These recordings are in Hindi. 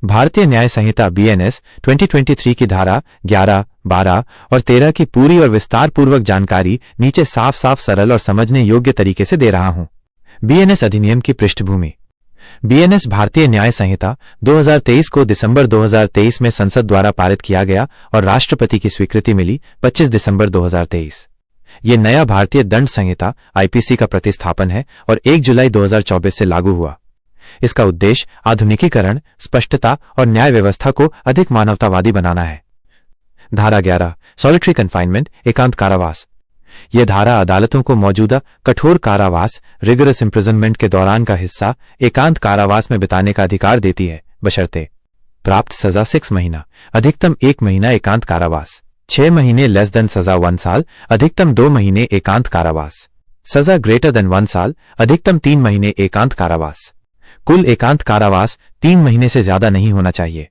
भारतीय न्याय संहिता बीएनएस 2023 की धारा 11, 12 और 13 की पूरी और विस्तार पूर्वक जानकारी नीचे साफ साफ सरल और समझने योग्य तरीके से दे रहा हूं। बीएनएस अधिनियम की पृष्ठभूमि। बीएनएस भारतीय न्याय संहिता 2023 को दिसंबर 2023 में संसद द्वारा पारित किया गया और राष्ट्रपति की स्वीकृति मिली 25 दिसंबर 2023। ये नया भारतीय दंड संहिता आईपीसी का प्रतिस्थापन है और 1 जुलाई 2024 से लागू हुआ। इसका उद्देश्य आधुनिकीकरण, स्पष्टता और न्याय व्यवस्था को अधिक मानवतावादी बनाना है। धारा 11 सॉलिटरी कन्फाइनमेंट, एकांत कारावास। यह धारा अदालतों को मौजूदा कठोर कारावास, रिगरस इम्प्रिजनमेंट के दौरान का हिस्सा एकांत कारावास में बिताने का अधिकार देती है, बशर्ते प्राप्त सजा 6 महीना, अधिकतम 1 महीना एकांत कारावास, 6 महीने लेस देन सजा 1 साल, अधिकतम 2 महीने एकांत कारावास, सजा ग्रेटर देन 1 साल, अधिकतम 3 महीने एकांत कारावास। कुल एकांत कारावास 3 महीने से ज्यादा नहीं होना चाहिए।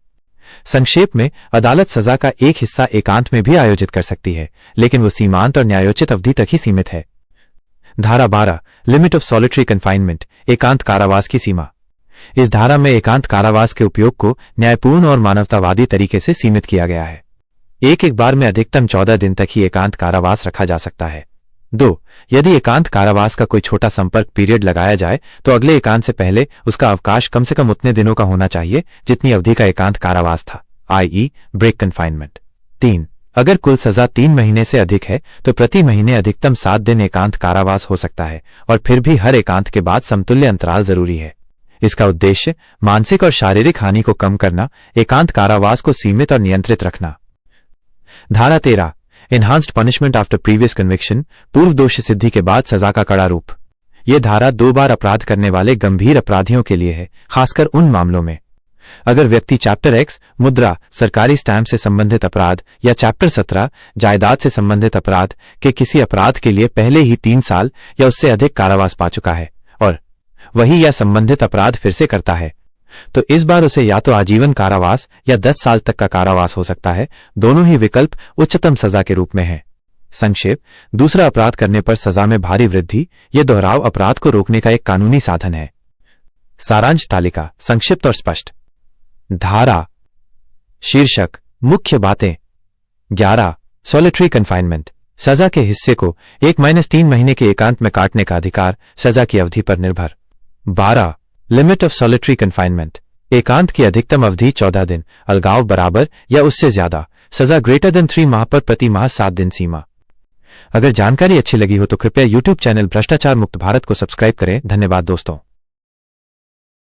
संक्षेप में, अदालत सजा का एक हिस्सा एकांत में भी आयोजित कर सकती है, लेकिन वो सीमांत और न्यायोचित अवधि तक ही सीमित है। धारा 12 लिमिट ऑफ सॉलिटरी कन्फाइनमेंट, एकांत कारावास की सीमा। इस धारा में एकांत कारावास के उपयोग को न्यायपूर्ण और मानवतावादी तरीके से सीमित किया गया है। एक बार में अधिकतम 14 दिन तक ही एकांत कारावास रखा जा सकता है। 2 यदि एकांत कारावास का कोई छोटा संपर्क पीरियड लगाया जाए तो अगले एकांत से पहले उसका अवकाश कम से कम उतने दिनों का होना चाहिए जितनी अवधि का एकांत कारावास था, i.e. Break confinement. 3 अगर कुल सजा 3 महीने से अधिक है तो प्रति महीने अधिकतम 7 दिन एकांत कारावास हो सकता है और फिर भी हर एकांत के बाद समतुल्य अंतराल जरूरी है। इसका उद्देश्य मानसिक और शारीरिक हानि को कम करना, एकांत कारावास को सीमित और नियंत्रित रखना। धारा 13 enhanced punishment after previous conviction, पूर्व दोष सिद्धि के बाद सजा का कड़ा रूप। यह धारा 2 बार अपराध करने वाले गंभीर अपराधियों के लिए है, खासकर उन मामलों में अगर व्यक्ति चैप्टर X मुद्रा, सरकारी स्टैंप से संबंधित अपराध या चैप्टर 17 जायदाद से संबंधित अपराध के किसी अपराध के लिए पहले ही 3 साल या उससे अधिक कारावास पा चुका है और वही या संबंधित अपराध फिर से करता है, तो इस बार उसे या तो आजीवन कारावास या 10 साल तक का कारावास हो सकता है। दोनों ही विकल्प उच्चतम सजा के रूप में है। संक्षेप, दूसरा अपराध करने पर सजा में भारी वृद्धि, यह दोहराव अपराध को रोकने का एक कानूनी साधन है। सारांश तालिका संक्षिप्त और स्पष्ट। धारा शीर्षक मुख्य बातें। 11 सॉलिटरी कन्फाइनमेंट, सजा के हिस्से को 1-3 महीने के एकांत में काटने का अधिकार, सजा की अवधि पर निर्भर। 12 लिमिट ऑफ सॉलिटरी कन्फाइनमेंट, एकांत की अधिकतम अवधि 14 दिन, अलगाव बराबर या उससे ज्यादा, सजा ग्रेटर देन 3 माह पर प्रति माह 7 दिन सीमा। अगर जानकारी अच्छी लगी हो तो कृपया YouTube चैनल भ्रष्टाचार मुक्त भारत को सब्सक्राइब करें। धन्यवाद दोस्तों।